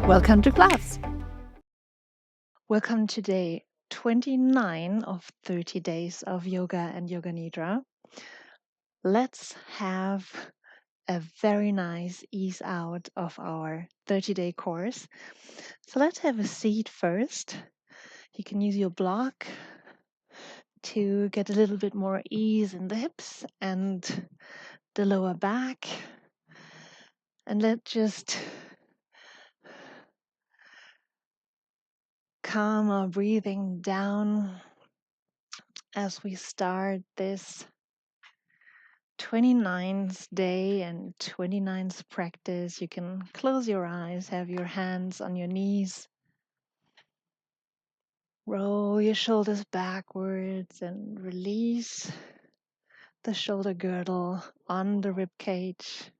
Welcome to class. Welcome to day 29 of 30 days of yoga and yoga nidra. Let's have a very nice ease out of our 30-day course. So let's have a seat first. You can use your block to get a little bit more ease in the hips and the lower back. And let's just calm our breathing down as we start this 29th day and 29th practice. You can close your eyes, have your hands on your knees, roll your shoulders backwards and release the shoulder girdle on the rib cage.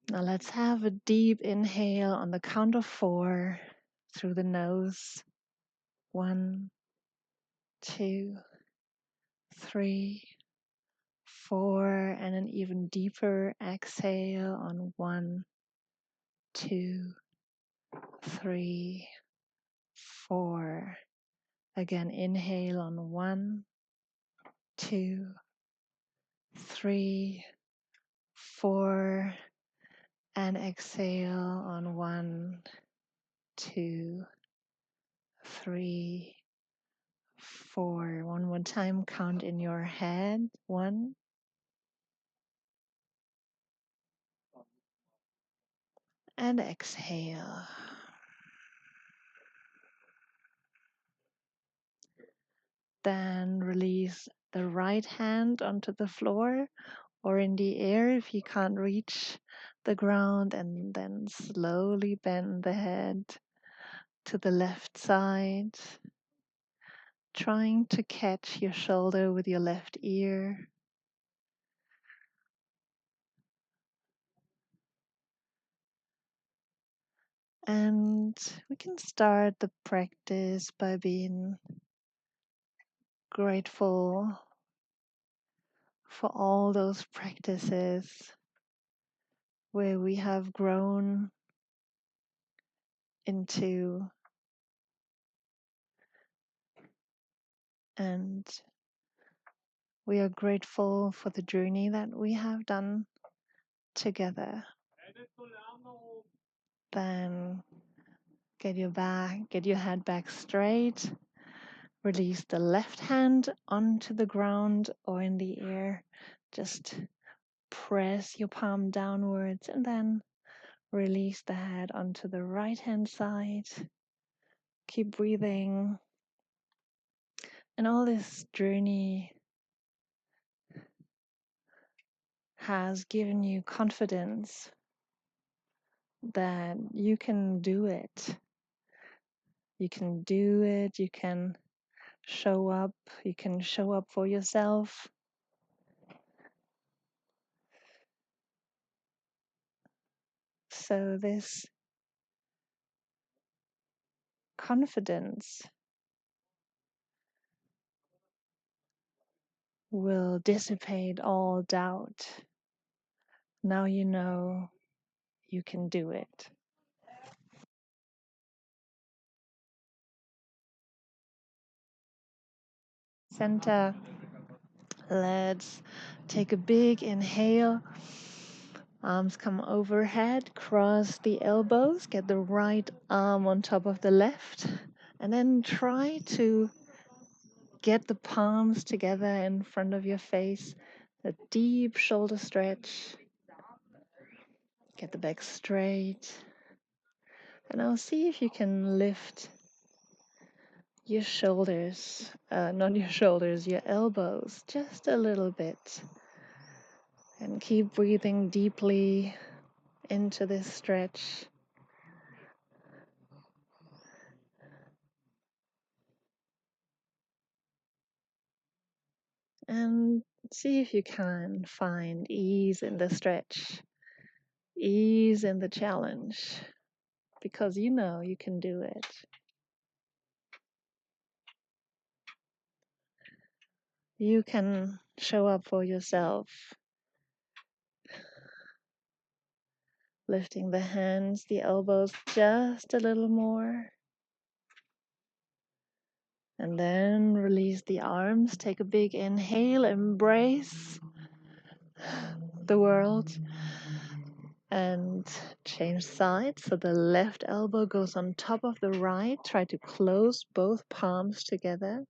Now let's have a deep inhale on the count of 4 through the nose. 1, 2, 3, 4, and an even deeper exhale on 1, 2, 3, 4. Again, inhale on 1, 2, 3, 4, and exhale on 1, 2, 3, 4. One more time, count in your head. 1, and exhale. Then release the right hand onto the floor or in the air if you can't reach the ground, and then slowly bend the head to the left side, trying to catch your shoulder with your left ear. And we can start the practice by being grateful for all those practices where we have grown into, and we are grateful for the journey that we have done together. Then get your head back straight. Release the left hand onto the ground or in the air. Just press your palm downwards and then release the head onto the right hand side. Keep breathing. And all this journey has given you confidence that you can do it. You can do it. You can show up. You can show up for yourself. So this confidence will dissipate all doubt. Now you know you can do it. Center. Let's take a big inhale. Arms come overhead, cross the elbows, get the right arm on top of the left, and then try to get the palms together in front of your face. A deep shoulder stretch. Get the back straight. And now see if you can lift your shoulders, not your shoulders, your elbows, just a little bit. And keep breathing deeply into this stretch. And see if you can find ease in the stretch, ease in the challenge, because you know you can do it. You can show up for yourself. Lifting the hands, the elbows just a little more. And then release the arms. Take a big inhale, embrace the world. And change sides. So the left elbow goes on top of the right. Try to close both palms together.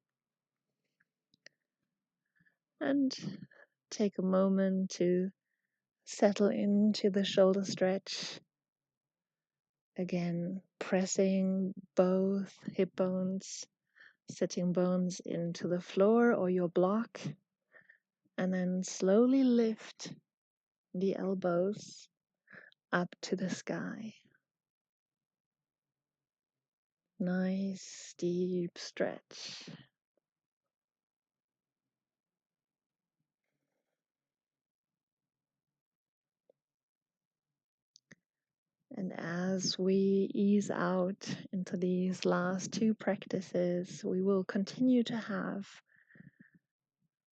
And take a moment to settle into the shoulder stretch. Again, pressing both hip bones, sitting bones into the floor or your block. And then slowly lift the elbows up to the sky. Nice deep stretch. And as we ease out into these last two practices, we will continue to have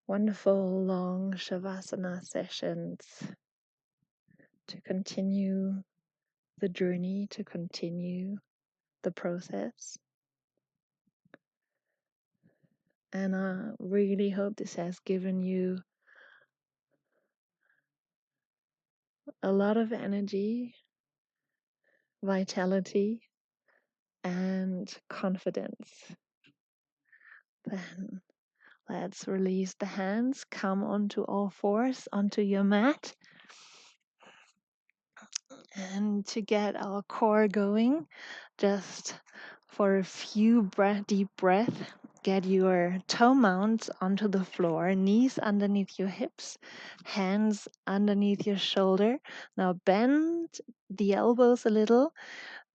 wonderful long Savasana sessions to continue the journey, to continue the process. And I really hope this has given you a lot of energy, vitality, and confidence. Then let's release the hands, come onto all fours, onto your mat. And to get our core going, just for a few deep breath, get your toe mounts onto the floor, knees underneath your hips, hands underneath your shoulder. Now bend the elbows a little,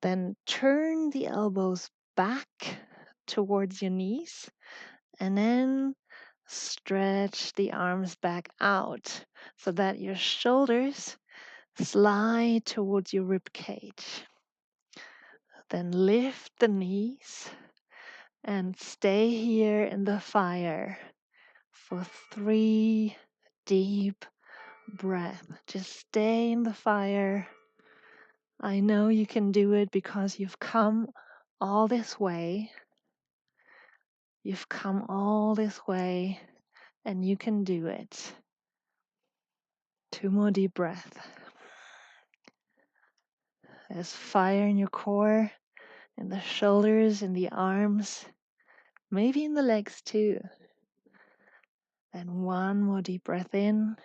then turn the elbows back towards your knees, and then stretch the arms back out so that your shoulders slide towards your rib cage. Then lift the knees and stay here in the fire for 3 deep breaths. Just stay in the fire. I know you can do it because you've come all this way. You've come all this way and you can do it. 2 more deep breaths. There's fire in your core, in the shoulders, in the arms, maybe in the legs too. Then 1 more deep breath in.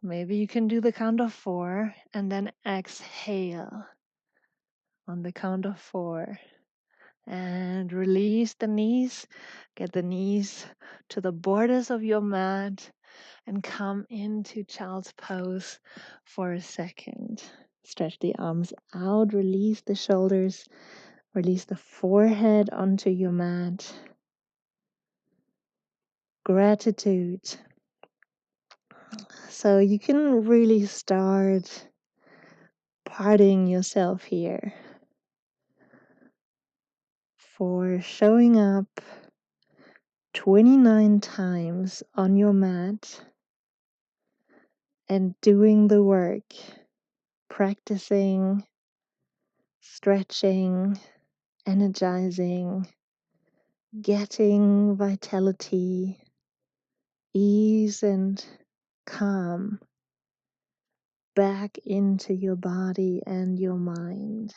Maybe you can do the count of 4 and then exhale on the count of 4. And release the knees. Get the knees to the borders of your mat and come into child's pose for a second. Stretch the arms out, release the shoulders, release the forehead onto your mat. Gratitude. So you can really start parting yourself here for showing up 29 times on your mat and doing the work, practicing, stretching, energizing, getting vitality, ease, and calm back into your body and your mind.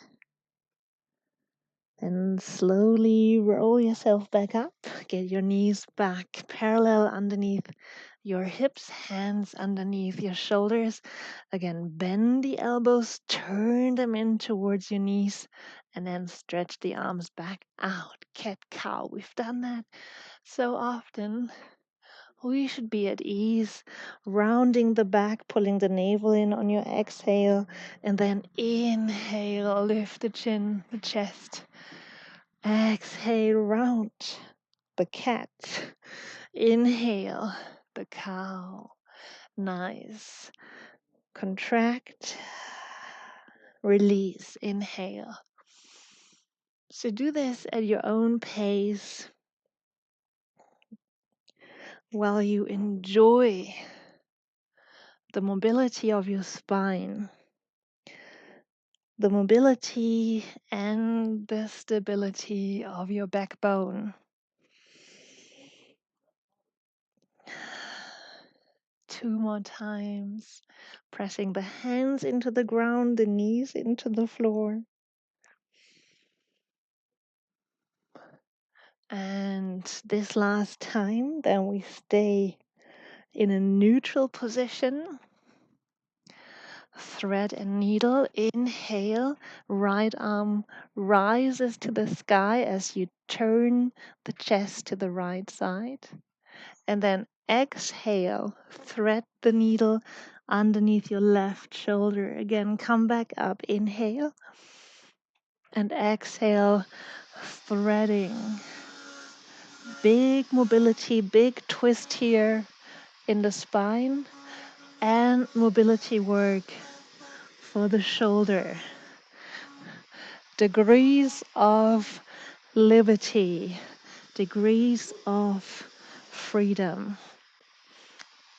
And slowly roll yourself back up. Get your knees back parallel underneath your hips, hands underneath your shoulders. Again, bend the elbows, turn them in towards your knees, and then stretch the arms back out. Cat cow. We've done that so often. We should be at ease, rounding the back, pulling the navel in on your exhale, and then inhale, lift the chin, the chest. Exhale, round the cat. Inhale, the cow. Nice. Contract, release, inhale. So do this at your own pace while you enjoy the mobility of your spine, the mobility and the stability of your backbone. Two more times, pressing the hands into the ground, the knees into the floor. And this last time, then we stay in a neutral position. Thread and needle, inhale, right arm rises to the sky as you turn the chest to the right side. And then exhale, thread the needle underneath your left shoulder. Again, come back up, inhale, and exhale, threading. Big mobility, big twist here in the spine, and mobility work for the shoulder. Degrees of liberty, degrees of freedom.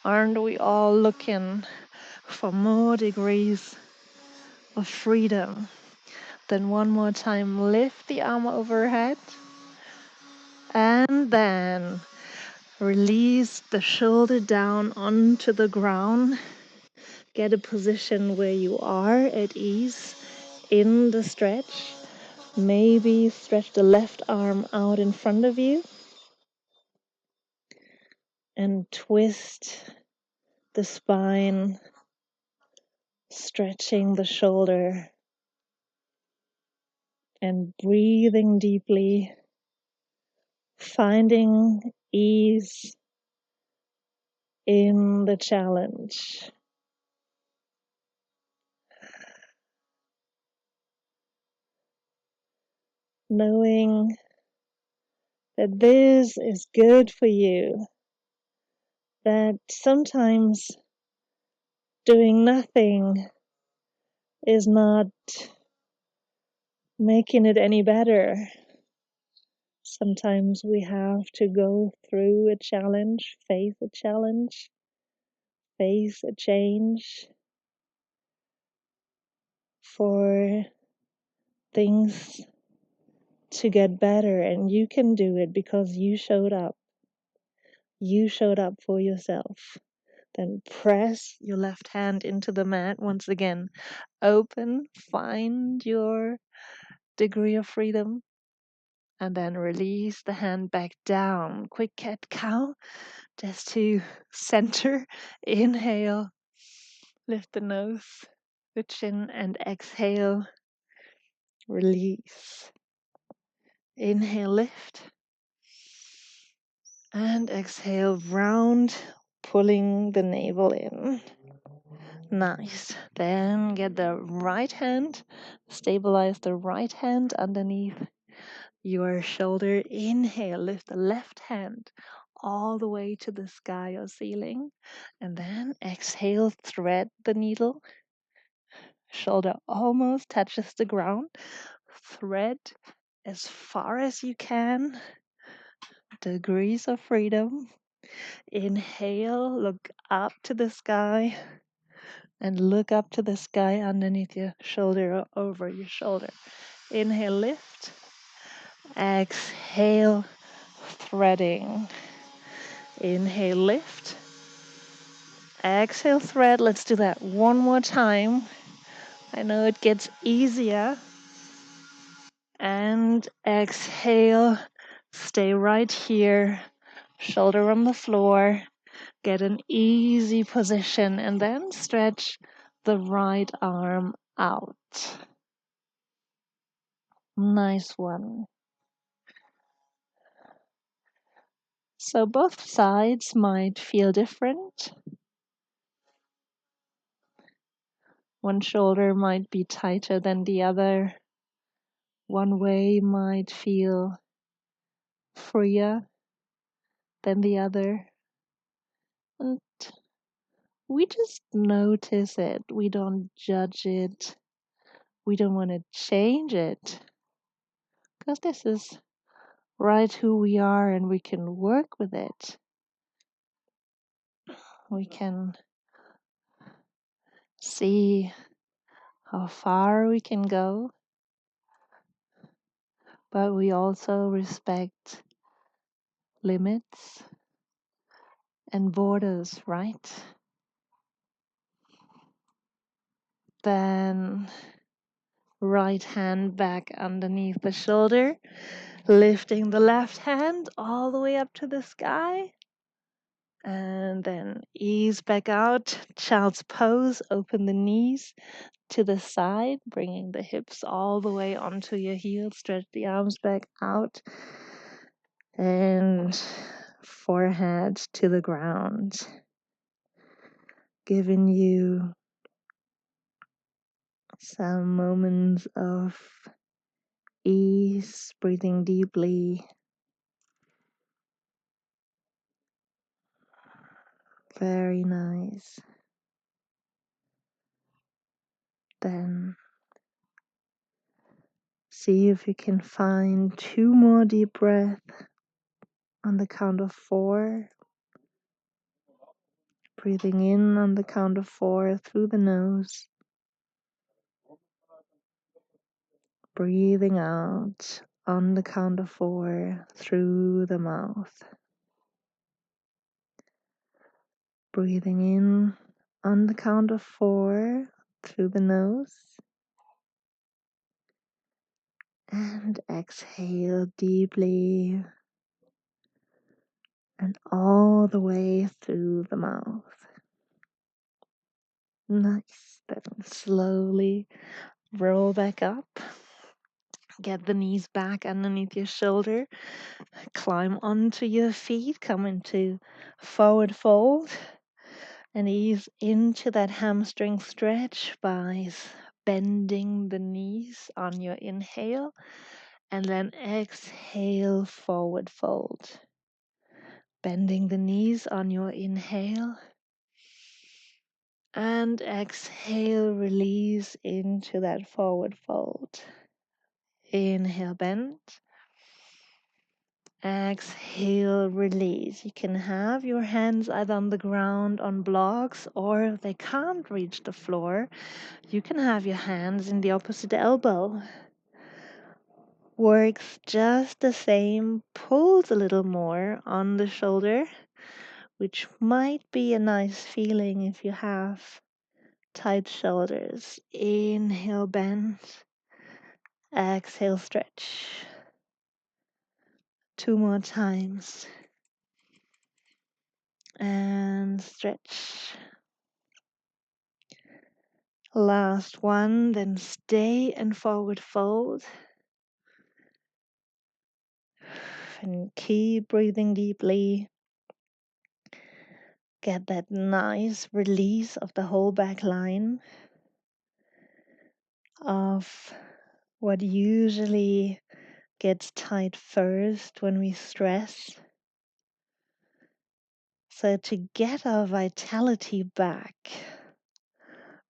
Aren't we all looking for more degrees of freedom? Then one more time, lift the arm overhead, and then release the shoulder down onto the ground. Get a position where you are at ease in the stretch. Maybe stretch the left arm out in front of you and twist the spine, stretching the shoulder and breathing deeply, finding ease in the challenge. Knowing that this is good for you, that sometimes doing nothing is not making it any better. Sometimes we have to go through a challenge, face a change for things to get better, and you can do it because you showed up. You showed up for yourself. Then press your left hand into the mat once again. Open, find your degree of freedom, and then release the hand back down. Quick cat cow, just to center. Inhale, lift the nose, the chin, and exhale, release. Inhale, lift, and exhale, round, pulling the navel in. Nice. Then get the right hand, stabilize the right hand underneath your shoulder. Inhale, lift the left hand all the way to the sky or ceiling. And then exhale, thread the needle. Shoulder almost touches the ground. Thread as far as you can. Degrees of freedom. Inhale, look up to the sky. And look up to the sky underneath your shoulder or over your shoulder. Inhale, lift. Exhale, threading. Inhale, lift. Exhale, thread. Let's do that one more time. I know it gets easier. And exhale, stay right here. Shoulder on the floor. Get an easy position and then stretch the right arm out. Nice one. So both sides might feel different. One shoulder might be tighter than the other. One way might feel freer than the other. And we just notice it. We don't judge it. We don't want to change it. Because this is right who we are and we can work with it. We can See how far we can go, but we also respect limits and borders, right? Then right hand back underneath the shoulder, lifting the left hand all the way up to the sky. And then ease back out, child's pose, open the knees to the side, bringing the hips all the way onto your heels, stretch the arms back out, and forehead to the ground, giving you some moments of ease, breathing deeply. Very nice. Then see if you can find 2 more deep breaths on the count of 4. Breathing in on the count of 4 through the nose. Breathing out on the count of 4 through the mouth. Breathing in on the count of 4 through the nose. And exhale deeply and all the way through the mouth. Nice. Then slowly roll back up. Get the knees back underneath your shoulder. Climb onto your feet. Come into forward fold. And ease into that hamstring stretch by bending the knees on your inhale. And then exhale, forward fold. Bending the knees on your inhale. And exhale, release into that forward fold. Inhale, bend. Exhale, release. You can have your hands either on the ground on blocks, or if they can't reach the floor, you can have your hands in the opposite elbow. Works just the same, pulls a little more on the shoulder, which might be a nice feeling if you have tight shoulders. Inhale, bend. Exhale, stretch. 2 more times. And stretch. Last one, then stay and forward fold. And keep breathing deeply. Get that nice release of the whole back line of what usually gets tight first when we stress. So to get our vitality back,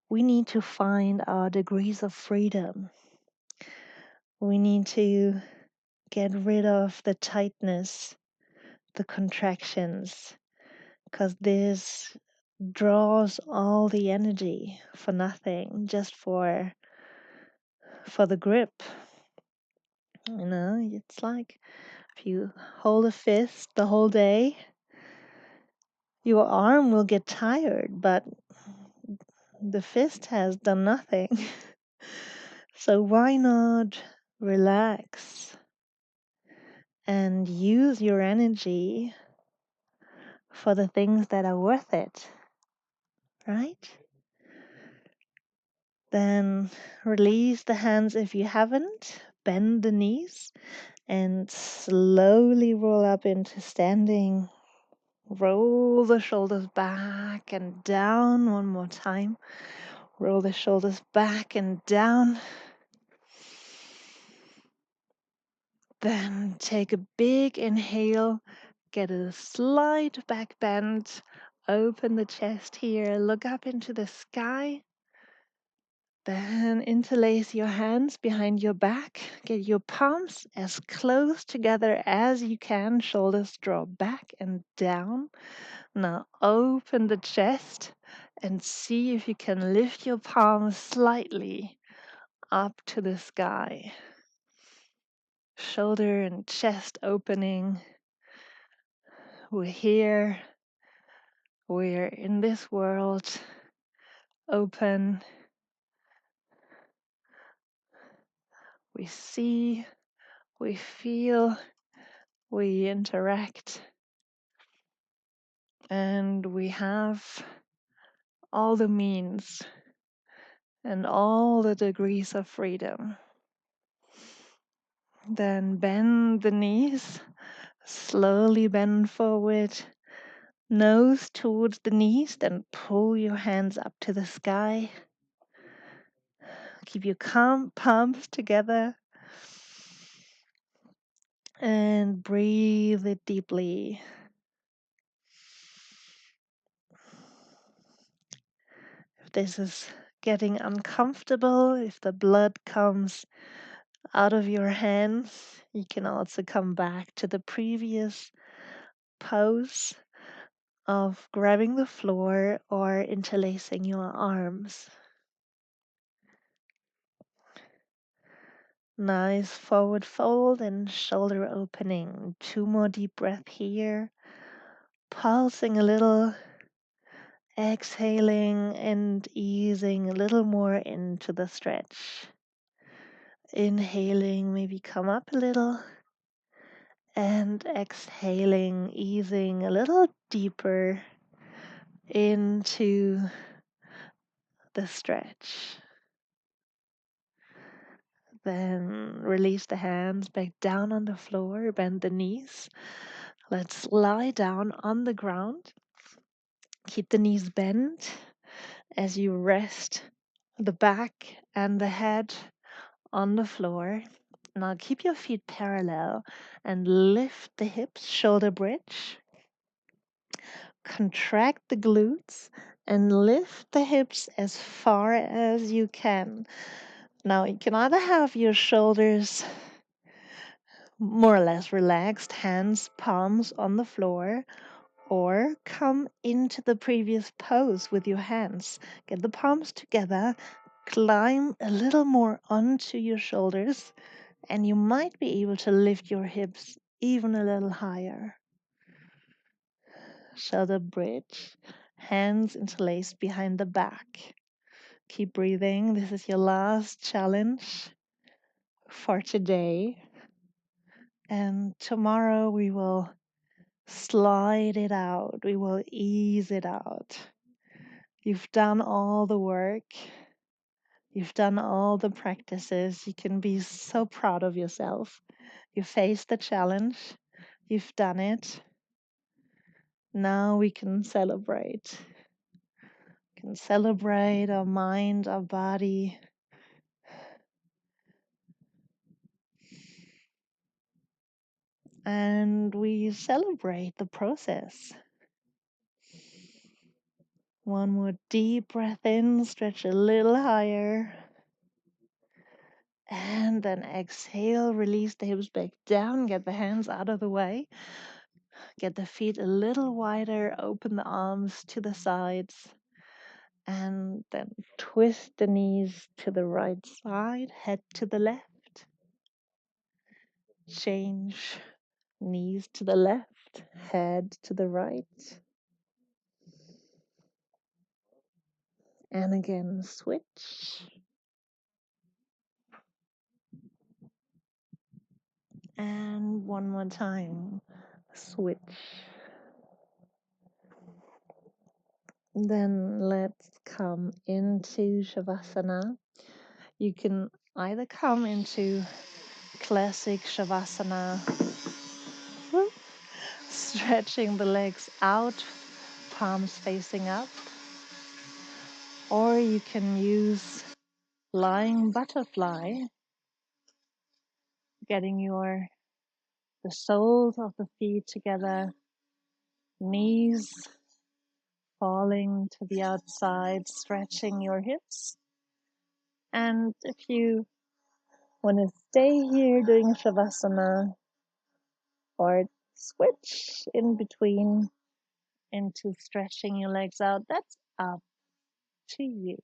we need to find our degrees of freedom. We need to get rid of the tightness, the contractions, because this draws all the energy for nothing, just for the grip. It's like if you hold a fist the whole day, your arm will get tired, but the fist has done nothing. So why not relax and use your energy for the things that are worth it, right? Then release the hands if you haven't, bend the knees, and slowly roll up into standing. Roll the shoulders back and down one more time. Roll the shoulders back and down. Then take a big inhale, get a slight back bend, open the chest here, look up into the sky. Then interlace your hands behind your back, get your palms as close together as you can, shoulders draw back and down. Now open the chest and see if you can lift your palms slightly up to the sky. Shoulder and chest opening. We're here. We're in this world. Open. We see. We feel. We interact. And we have all the means and all the degrees of freedom. Then bend the knees. Slowly bend forward. Nose towards the knees, then pull your hands up to the sky. Keep your palms together and breathe it deeply. If this is getting uncomfortable, if the blood comes out of your hands, you can also come back to the previous pose of grabbing the floor or interlacing your arms. Nice forward fold and shoulder opening. 2 more deep breaths here. Pulsing a little, exhaling and easing a little more into the stretch. Inhaling, maybe come up a little, and exhaling, easing a little deeper into the stretch. Then release the hands back down on the floor, bend the knees. Let's lie down on the ground. Keep the knees bent as you rest the back and the head on the floor. Now keep your feet parallel and lift the hips, shoulder bridge. Contract the glutes and lift the hips as far as you can. Now you can either have your shoulders more or less relaxed, hands, palms on the floor, or come into the previous pose with your hands. Get the palms together, climb a little more onto your shoulders, and you might be able to lift your hips even a little higher. Shoulder bridge, hands interlaced behind the back. Keep breathing. This is your last challenge for today. And tomorrow we will slide it out. We will ease it out. You've done all the work. You've done all the practices. You can be so proud of yourself. You faced the challenge. You've done it. Now we can celebrate. We can celebrate our mind, our body. And we celebrate the process. One more deep breath in, stretch a little higher. And then exhale, release the hips back down, get the hands out of the way. Get the feet a little wider, open the arms to the sides. And then twist the knees to the right side, head to the left. Change, knees to the left, head to the right. And again, switch. And one more time, switch. Then let's come into Savasana. You can either come into classic Savasana, stretching the legs out, palms facing up, or you can use lying butterfly, getting the soles of the feet together, knees falling to the outside, stretching your hips. And if you want to stay here doing Shavasana or switch in between, into stretching your legs out, that's up to you.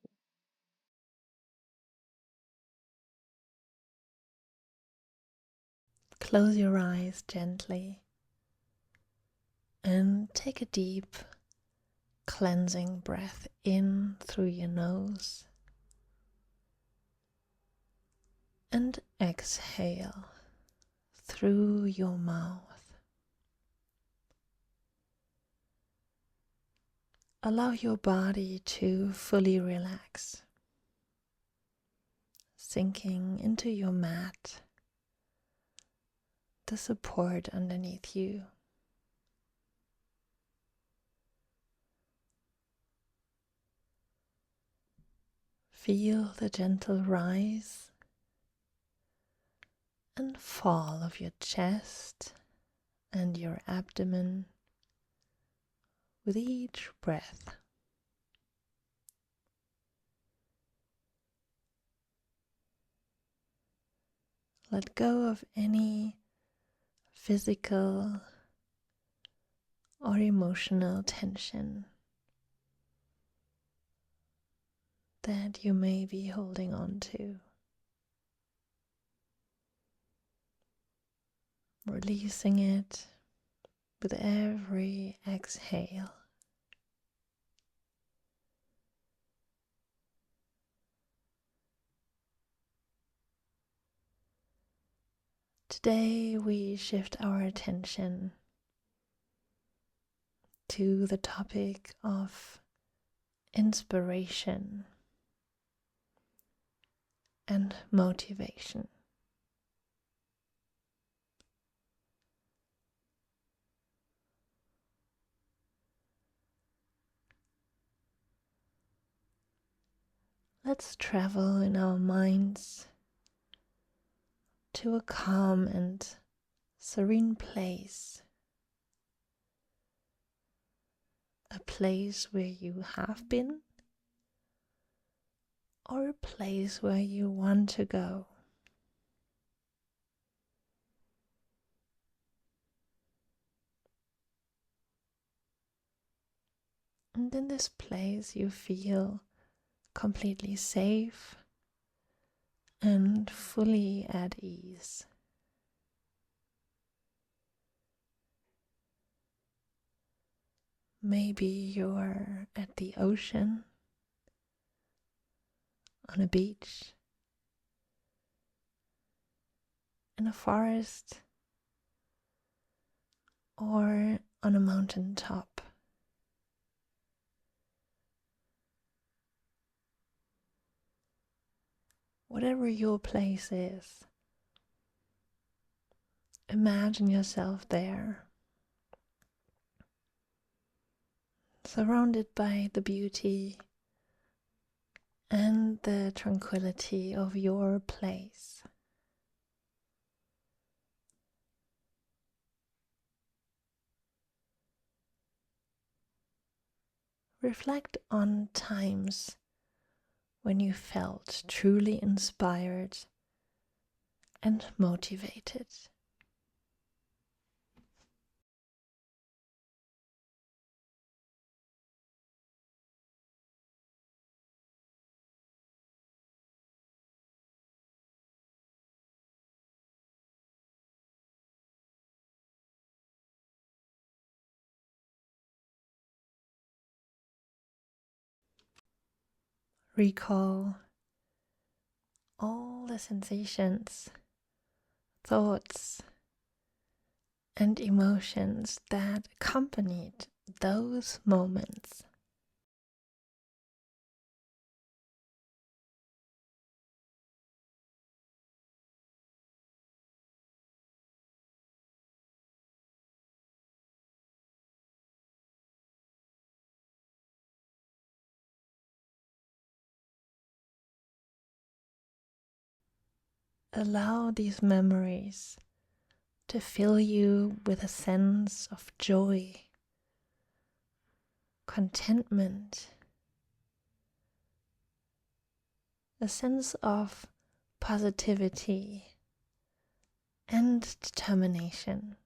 Close your eyes gently and take a deep cleansing breath in through your nose and exhale through your mouth. Allow your body to fully relax, sinking into your mat, the support underneath you. Feel the gentle rise and fall of your chest and your abdomen with each breath. Let go of any physical or emotional tension that you may be holding on to. Releasing it with every exhale. Today we shift our attention to the topic of inspiration and motivation. Let's travel in our minds to a calm and serene place. A place where you have been, or a place where you want to go. And in this place you feel completely safe and fully at ease. Maybe you're at the ocean, on a beach, in a forest, or on a mountain top. Whatever your place is, imagine yourself there, surrounded by the beauty and the tranquility of your place. Reflect on times when you felt truly inspired and motivated. Recall all the sensations, thoughts, and emotions that accompanied those moments. Allow these memories to fill you with a sense of joy, contentment, a sense of positivity and determination.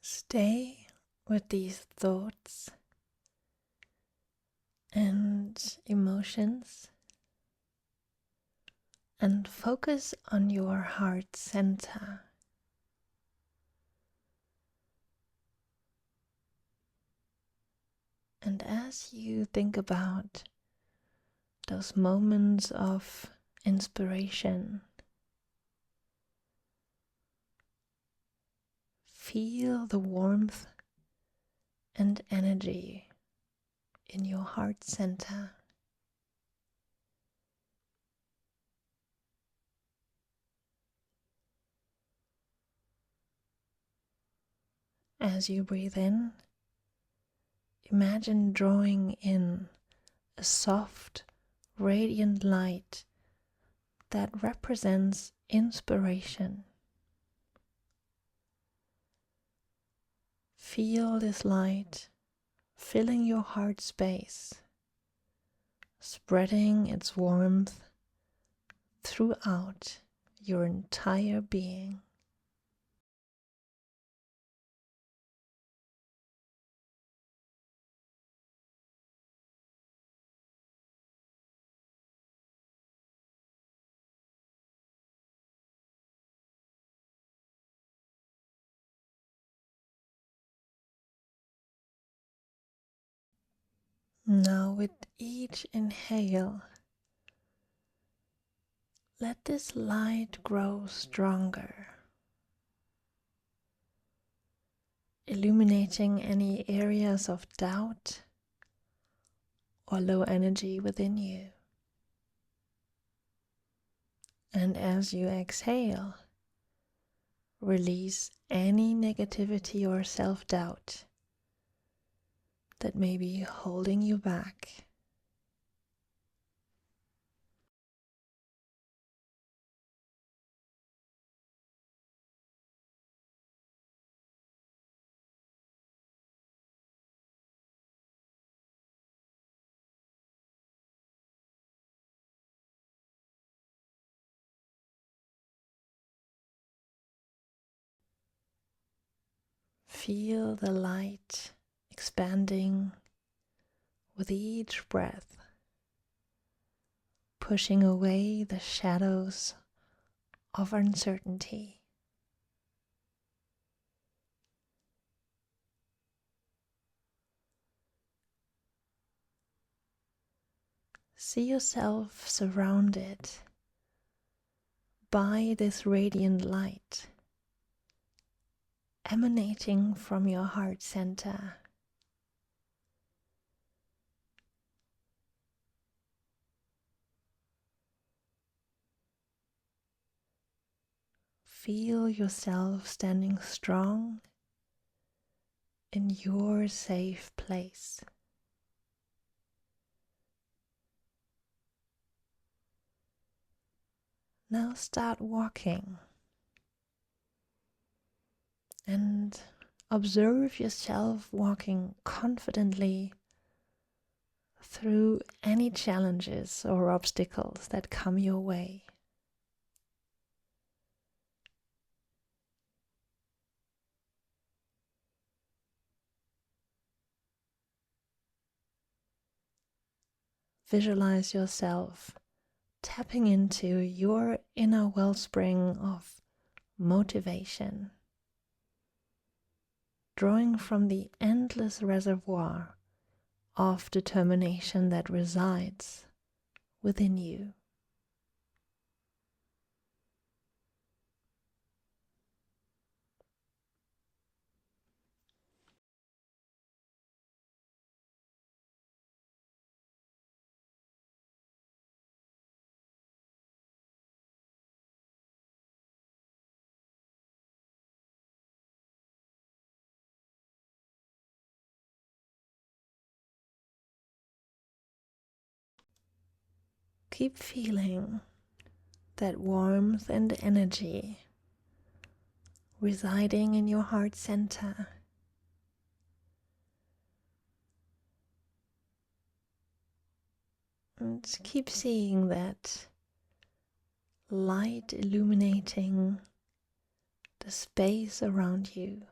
Stay with these thoughts and emotions and focus on your heart center. And as you think about those moments of inspiration, feel the warmth and energy in your heart center. As you breathe in, imagine drawing in a soft, radiant light that represents inspiration. Feel this light filling your heart space, spreading its warmth throughout your entire being. Now, with each inhale, let this light grow stronger, illuminating any areas of doubt or low energy within you. And as you exhale, release any negativity or self-doubt that may be holding you back. Feel the light expanding with each breath, pushing away the shadows of uncertainty. See yourself surrounded by this radiant light emanating from your heart center. Feel yourself standing strong in your safe place. Now start walking and observe yourself walking confidently through any challenges or obstacles that come your way. Visualize yourself tapping into your inner wellspring of motivation, drawing from the endless reservoir of determination that resides within you. Keep feeling that warmth and energy residing in your heart center. And keep seeing that light illuminating the space around you.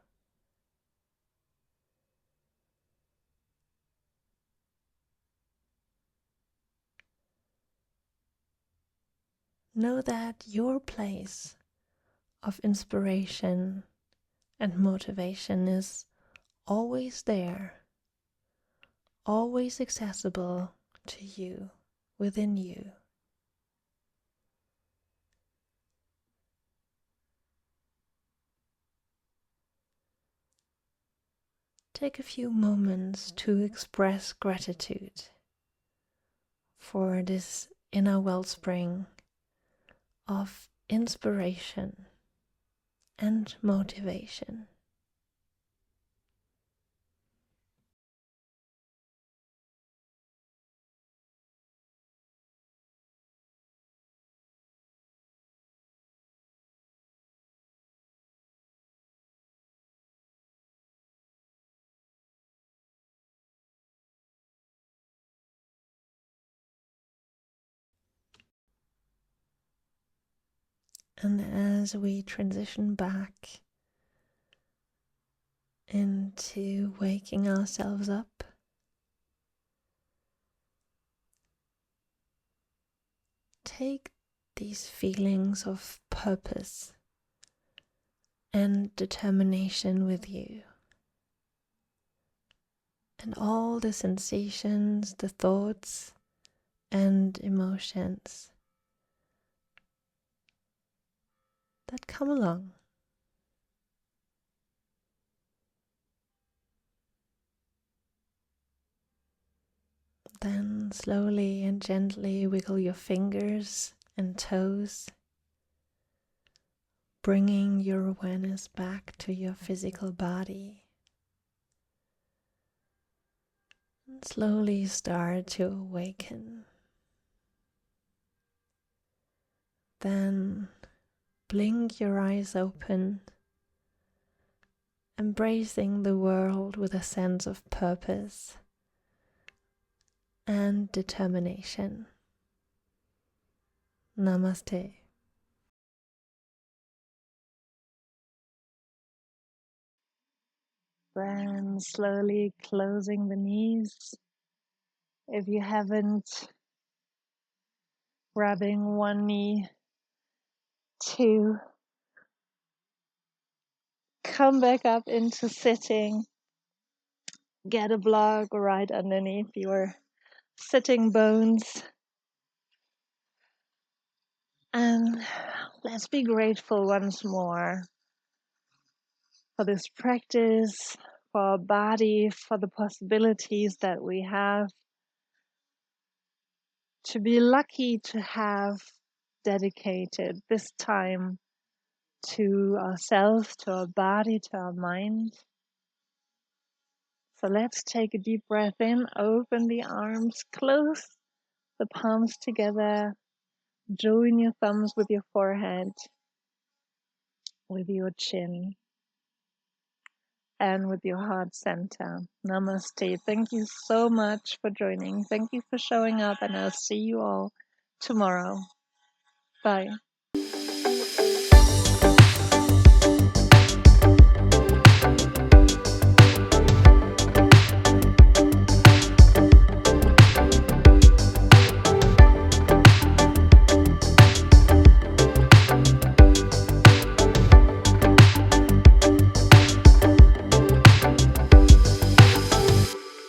know that your place of inspiration and motivation is always there, always accessible to you, within you. Take a few moments to express gratitude for this inner wellspring of inspiration and motivation. And as we transition back into waking ourselves up, take these feelings of purpose and determination with you, and all the sensations, the thoughts, and emotions that come along. Then slowly and gently wiggle your fingers and toes, bringing your awareness back to your physical body. And slowly start to awaken. Then blink your eyes open, embracing the world with a sense of purpose and determination. Namaste. Then slowly closing the knees. If you haven't, grabbing one knee to come back up into sitting. Get a block right underneath your sitting bones. And let's be grateful once more for this practice, for our body, for the possibilities that we have, to be lucky to have dedicated this time to ourselves, to our body, to our mind. So let's take a deep breath in, open the arms, close the palms together, join your thumbs with your forehead, with your chin, and with your heart center. Namaste. Thank you so much for joining. Thank you for showing up, and I'll see you all tomorrow. Bye.